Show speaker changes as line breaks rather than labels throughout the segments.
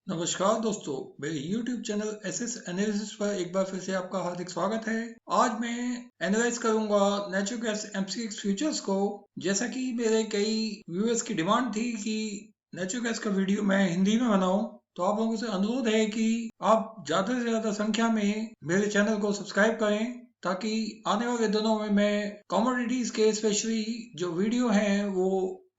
नमस्कार दोस्तों, मेरे YouTube चैनल एसएस एनालिसिस पर एक बार फिर से आपका हार्दिक स्वागत है। आज मैं एनालाइज करूंगा नेचुरल गैस एमसीएक्स फ्यूचर्स को। जैसा कि मेरे कई व्यूअर्स की डिमांड थी कि नेचुरल गैस का वीडियो मैं हिंदी में बनाऊं, तो आप लोगों से अनुरोध है कि आप ज़्यादा से ज़्यादा संख्या में मेरे चैनल को सब्सक्राइब करें, ताकि आने वाले दिनों में मैं कमोडिटीज़ के स्पेशली जो वीडियो हैं वो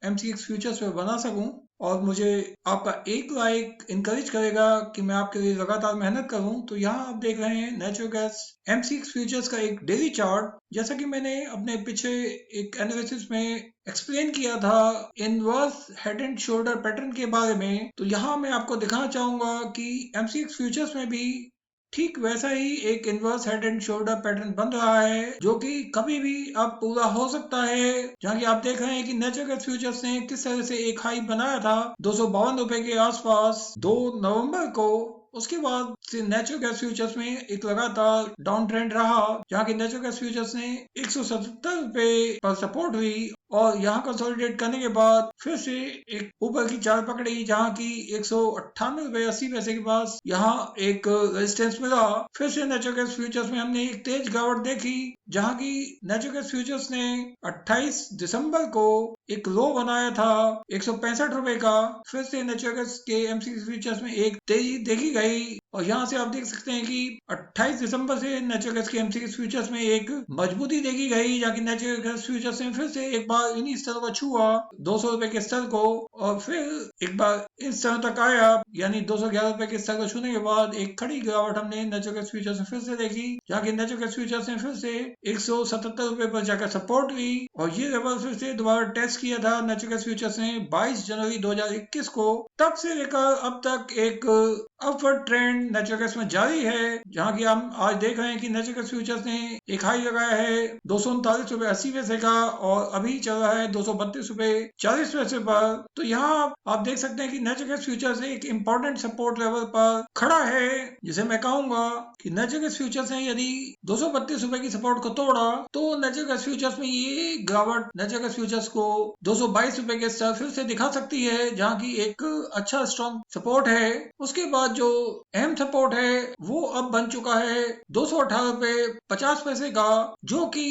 एमसीएक्स फ्यूचर्स पे बना सकूं। और मुझे आपका एक लाइक इनकरेज करेगा कि मैं आपके लिए लगातार मेहनत करूं। तो यहाँ आप देख रहे हैं नेचुरल गैस एमसीएक्स फ्यूचर्स का एक डेली चार्ट। जैसा कि मैंने अपने पीछे एक एनालिसिस में एक्सप्लेन किया था inverse head and shoulder pattern के बारे में, तो यहाँ मैं आपको दिखाना चाहूंगा कि एमसीएक्स फ्यूचर्स में भी ठीक वैसा ही एक inverse head and shoulder pattern बन रहा है, जो कि कभी भी अब पूरा हो सकता है। जहाँ की आप देख रहे हैं कि नेचुरल गैस फ्यूचर्स ने किस तरह से एक हाई बनाया था 252 रुपए के आसपास 2 नवंबर को। उसके बाद से नेचुरल गैस फ्यूचर्स में एक लगातार डाउन ट्रेंड रहा, जहाँ की नेचुरल गैस फ्यूचर्स ने 177 रुपए पर सपोर्ट हुई और यहाँ कंसोलिडेट करने के बाद फिर से एक ऊपर की चाल पकड़ी, जहाँ की 198 रुपए 80 पैसे के पास यहाँ एक रेजिस्टेंस मिला। फिर से नेचुरल गैस फ्यूचर्स में हमने एक तेज गिरावट देखी, जहाँ की नेचुरल गैस फ्यूचर्स ने 28 दिसंबर को एक लो बनाया था 165 रुपए का। फिर से नेचुरल गैस के एमसीएक्स फ्यूचर्स में एक तेजी देखी गई और यहाँ से आप देख सकते हैं कि 28 दिसंबर से नेचुरल गैस के एमसीएक्स फ्यूचर्स में एक मजबूती देखी गई, जहाँ की नेचुरल गैस फ्यूचर्स ने फिर से एक बार इन्हीं स्तर को छुआ 200 रुपए के स्तर को, और फिर एक बार इस स्तर तक आया, यानी 211 रुपए के स्तर को छूने के बाद एक खड़ी गिरावट हमने नेचुरल गैस फ्यूचर्स में फिर से देखी, जहाँ की नेचुरल गैस फ्यूचर्स ने फिर से 177 रुपए पर जाकर सपोर्ट ली और ये लेवल फिर से दोबारा टेस्ट किया था नेचुरल गैस फ्यूचर्स ने 22 जनवरी 2021 को। तब से लेकर अब तक एक अपवर्ड ट्रेंड नेचुरल गैस में जारी है, जहाँ की हम आज देख रहे हैं कि नेचुरल गैस फ्यूचर्स ने एक हाई लगाया है 239 रुपए 80 पैसे का और अभी चल रहा है 232 रुपए 40 पैसे पर। तो यहाँ आप देख सकते हैं कि नेचुरल गैस फ्यूचर्स एक इंपॉर्टेंट सपोर्ट लेवल पर खड़ा है, जिसे मैं कहूंगा कि नेचुरल गैस फ्यूचर्स ने यदि 232 रुपए की सपोर्ट को तोड़ा तो नेचुरल गैस फ्यूचर्स में ये गिरावट नेचुरल गैस फ्यूचर्स को 222 रुपए के स्तर फिर से दिखा सकती है, जहाँ की एक अच्छा स्ट्रॉन्ग सपोर्ट है। उसके बाद जो अहम सपोर्ट है वो अब बन चुका है 218 रुपए 50 पैसे का, जो कि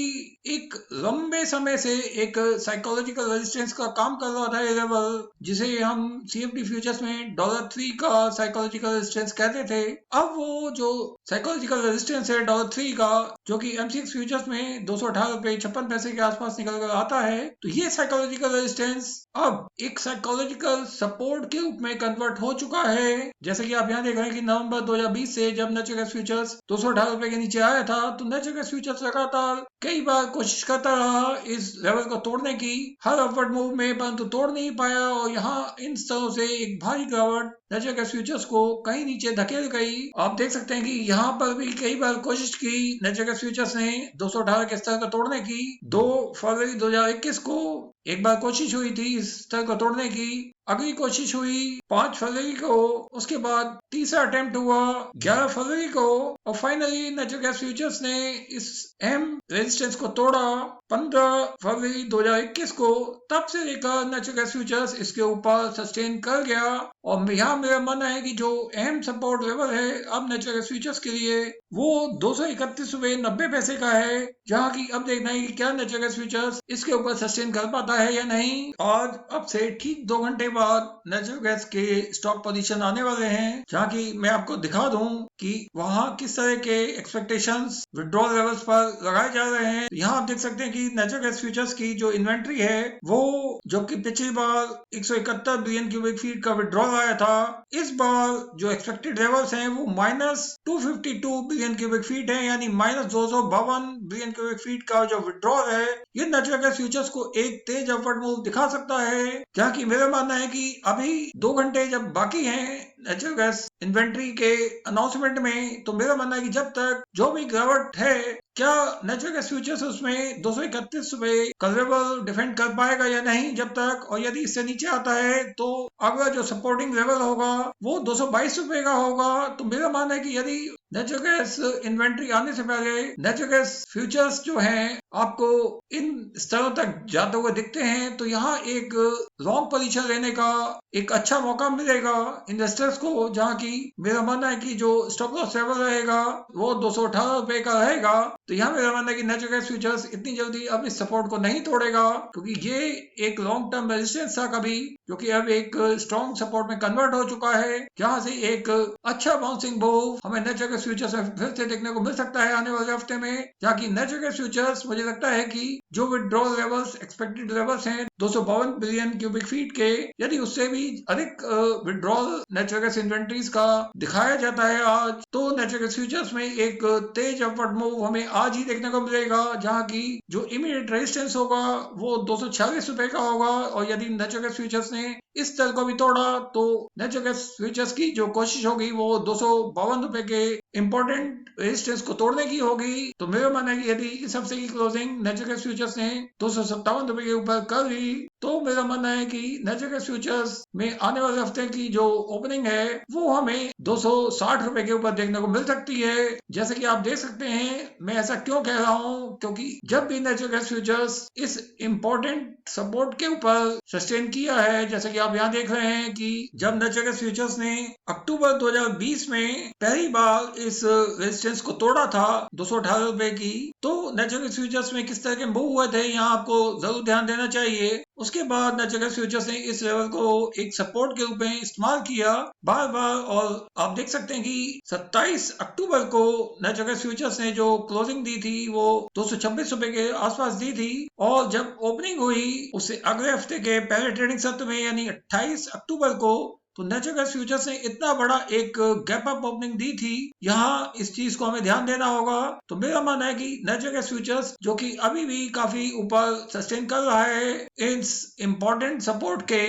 एक लंबे समय से एक साइकोलॉजिकल रेजिस्टेंस का काम कर रहा था ये लेवल, जिसे हम सीएफडी फ्यूचर्स में $3 का साइकोलॉजिकल रेजिस्टेंस कहते थे। अब वो जो साइकोलॉजिकल रेजिस्टेंस है $3 का, जो कि एमसीएक्स फ्यूचर्स में 218 रुपए 56 पैसे के आसपास निकल कर आता है, तो ये साइकोलॉजिकल रेजिस्टेंस अब एक साइकोलॉजिकल सपोर्ट के रूप में कन्वर्ट हो चुका है। जैसे कि आप यहाँ देख रहे हैं कि नवंबर 2020 से जब नेचुरल गैस फ्यूचर्स 218 रुपए के नीचे आया था, तो नेचुरल गैस फ्यूचर्स लगातार कई बार कोशिश करता रहा इस लेवल को तोड़ने की हर अपवर्ड मूव में, परंतु तोड़ नहीं पाया और यहाँ इन स्तरों से एक भारी गिरावट नेचुरल गैस फ्यूचर्स को कहीं नीचे धकेल गई। आप देख सकते हैं कि यहाँ पर भी कई बार कोशिश की नेचुरल गैस फ्यूचर्स ने 218 के स्तर को तोड़ने की। 2 फरवरी 2021 को एक बार कोशिश हुई थी इस स्तर को तोड़ने की, अगली कोशिश हुई 5 फरवरी को, उसके बाद तीसरा अटेम्प्ट हुआ 11 फरवरी को और फाइनली नेचुरल गैस फ्यूचर्स ने इस अहम रेजिस्टेंस को तोड़ा 15 फरवरी 2021 को। तब से लेकर नेचुरल गैस फ्यूचर्स इसके ऊपर सस्टेन कर गया और यहाँ मेरा मानना है कि जो अहम सपोर्ट लेवल है अब नेचुरल गैस फ्यूचर्स के लिए वो 231 रुपए 90 पैसे का है, जहाँ की अब देखना है कि क्या नेचुरल गैस फ्यूचर्स इसके ऊपर सस्टेन कर पाता है या नहीं। और अब से ठीक 2 घंटे बाद नेचुरल गैस के स्टॉक पोजीशन आने वाले हैं, जहाँ की मैं आपको दिखा दूं कि वहां किस तरह के एक्सपेक्टेशंस विड्रॉल लेवल्स पर लगाए जा रहे हैं। यहाँ आप देख सकते हैं कि नेचुरल गैस फ्यूचर्स की जो इन्वेंट्री है वो जो कि पिछली बार 171 बिलियन क्यूबिक फीट का विड्रॉल आया था, इस बार जो एक्सपेक्टेड लेवल्स हैं वो -252 बिलियन क्यूबिक फीट है, यानी -252 बिलियन क्यूबिक फीट का जो विड्रॉल है ये नेचुरल गैस फ्यूचर्स को एक तेज अपवर्ड मूव दिखा सकता है। जहाँ की मेरा मानना है कि अभी 2 घंटे जब बाकी हैं नेचुरल गैस इन्वेंट्री के अनाउंसमेंट में, तो मेरा मानना है कि जब तक जो भी गिरावट है, क्या नेचुरल गैस फ्यूचर्स उसमें 231 रुपए का लेवल डिफेंड कर पाएगा या नहीं जब तक, और यदि इससे नीचे आता है तो अगला जो सपोर्टिंग लेवल होगा वो 222 रुपए का होगा। तो मेरा मानना है कि यदि नेचुरल गैस इन्वेंट्री आने से पहले नेचुरल गैस फ्यूचर्स जो हैं आपको इन स्तरों तक जाते हुए दिखते हैं, तो यहाँ एक लॉन्ग पोजीशन लेने का एक अच्छा मौका मिलेगा इन्वेस्टर्स को, जहां की मेरा मानना है कि जो स्टॉप लॉस लेवल रहेगा वो 218 रुपए का रहेगा। तो यहाँ मेरा मानना है कि नेचुरल गैस फ्यूचर्स इतनी जल्दी अब इस सपोर्ट को नहीं तोड़ेगा, क्योंकि ये एक लॉन्ग टर्म रेजिस्टेंस था कभी, जो कि अब एक स्ट्रॉन्ग सपोर्ट में कन्वर्ट हो चुका है, जहां से एक अच्छा बाउंसिंग मूव हमें नेचुरल गैस फ्यूचर्स में फिर से देखने को मिल सकता है आने वाले हफ्ते में। जहाँ की नेचुरल गैस फ्यूचर्स मुझे लगता है कि जो विड्रॉल लेवल्स एक्सपेक्टेड लेवल्स हैं 252 बिलियन क्यूबिक फीट के, यदि उससे भी अधिक विड्रॉल नेचुरल गैस इन्वेंट्रीज का दिखाया जाता है आज, तो नेचुरल गैस फ्यूचर्स में एक तेज अपवर्ड मूव हमें आज ही देखने को मिलेगा, जहां की जो इमीडिएट रेजिस्टेंस होगा वो 246 रुपए का होगा। और यदि नेचुरल गैस फ्यूचर्स ने इस स्तर को भी तोड़ा तो नेचुरल गैस फ्यूचर्स की जो कोशिश होगी वो 252 रुपए के इंपॉर्टेंट रेजिस्टेंस को तोड़ने की होगी। तो मेरा मानना है कि यदि इस हफ्ते की क्लोजिंग नेचुरल गैस फ्यूचर्स ने 257 रुपए के ऊपर कर ली, तो मेरा मानना है कि नेचुरल गैस फ्यूचर्स में आने वाले हफ्ते की जो ओपनिंग है वो हमें 260 रुपए के ऊपर देखने को मिल सकती है। जैसे कि आप देख सकते हैं, मैं ऐसा क्यों कह रहा हूं, क्योंकि जब भी नेचुरल गैस फ्यूचर्स इस इंपॉर्टेंट सपोर्ट के ऊपर सस्टेन किया है, जैसे कि आप यहाँ देख रहे हैं कि जब नेचुरल गैस फ्यूचर्स ने अक्टूबर 2020 में पहली बार इस रेजिस्टेंस को तोड़ा था 218 रुपए की, तो नेचुरल गैस फ्यूचर्स में किस तरह के मूव हुए थे यहाँ आपको जरूर ध्यान देना चाहिए। उसके बाद नेचुरल गैस फ्यूचर्स ने इस लेवल को एक सपोर्ट के रूप में इस्तेमाल किया बार बार, और आप देख सकते हैं कि 27 अक्टूबर को नेचुरल गैस फ्यूचर्स ने जो क्लोजिंग दी थी वो 226 रुपए के आसपास दी थी, और जब ओपनिंग हुई उससे अगले हफ्ते के पहले ट्रेडिंग सत्र में यानी 28 अक्टूबर को, तो नेचुरल गैस फ्यूचर्स ने इतना बड़ा एक गैप अप ओपनिंग दी थी। यहाँ इस चीज को हमें ध्यान देना होगा। तो मेरा मानना है कि नेचुरल गैस फ्यूचर्स जो कि अभी भी काफी ऊपर सस्टेन कर रहा है इस इंपॉर्टेंट सपोर्ट के,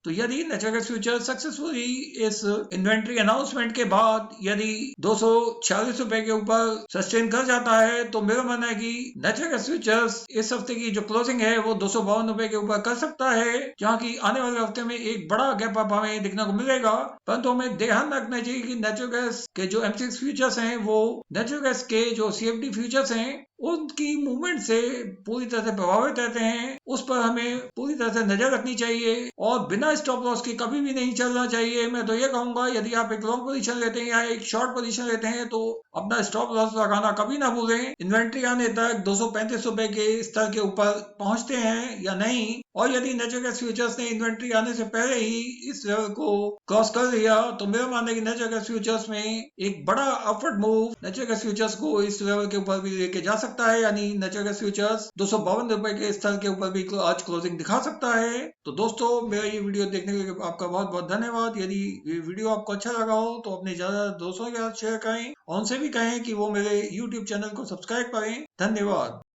तो यदि नेचुरल गैस फ्यूचर सक्सेसफुली इस इन्वेंट्री अनाउंसमेंट के बाद यदि 246 रुपए के ऊपर सस्टेन कर जाता है, तो मेरा मानना है कि नेचुरल गैस फ्यूचर्स इस हफ्ते की जो क्लोजिंग है वो 252 रुपए के ऊपर कर सकता है, जहां की आने वाले हफ्ते में एक बड़ा गैप अप हमें देखने को मिलेगा। परंतु हमें ध्यान रखना चाहिए कि नेचुरल गैस के जो एमसीएक्स फ्यूचर्स हैं वो नेचुरल गैस के जो सीएफडी फ्यूचर्स हैं उनकी मूवमेंट से पूरी तरह से प्रभावित रहते हैं। उस पर हमें पूरी तरह से नजर रखनी चाहिए और बिना स्टॉप लॉस के कभी भी नहीं चलना चाहिए। मैं तो ये कहूंगा, यदि आप एक लॉन्ग पोजीशन लेते हैं या एक शॉर्ट पोजीशन लेते हैं तो अपना स्टॉप लॉस लगाना कभी ना भूलें। इन्वेंट्री आने तक 235 रुपए के स्तर के ऊपर पहुंचते हैं या नहीं, और यदि नेचुरल गैस फ्यूचर्स ने इन्वेंट्री आने से पहले ही इस लेवल को क्रॉस कर लिया, तो मेरा मानना है कि नेचुरल गैस फ्यूचर्स में एक बड़ा upward move natural gas futures को इस लेवल के ऊपर भी लेके जा सकता है, यानी नेचुरल गैस फ्यूचर्स 252 रुपए के स्तर के ऊपर भी आज क्लोजिंग दिखा सकता है। तो दोस्तों, मेरा ये वीडियो देखने के लिए आपका बहुत बहुत धन्यवाद। यदि ये वीडियो आपको अच्छा लगा हो तो अपने ज्यादा दोस्तों के साथ शेयर करें और उनसे भी कहें कि वो मेरे YouTube चैनल को सब्सक्राइब करें। धन्यवाद।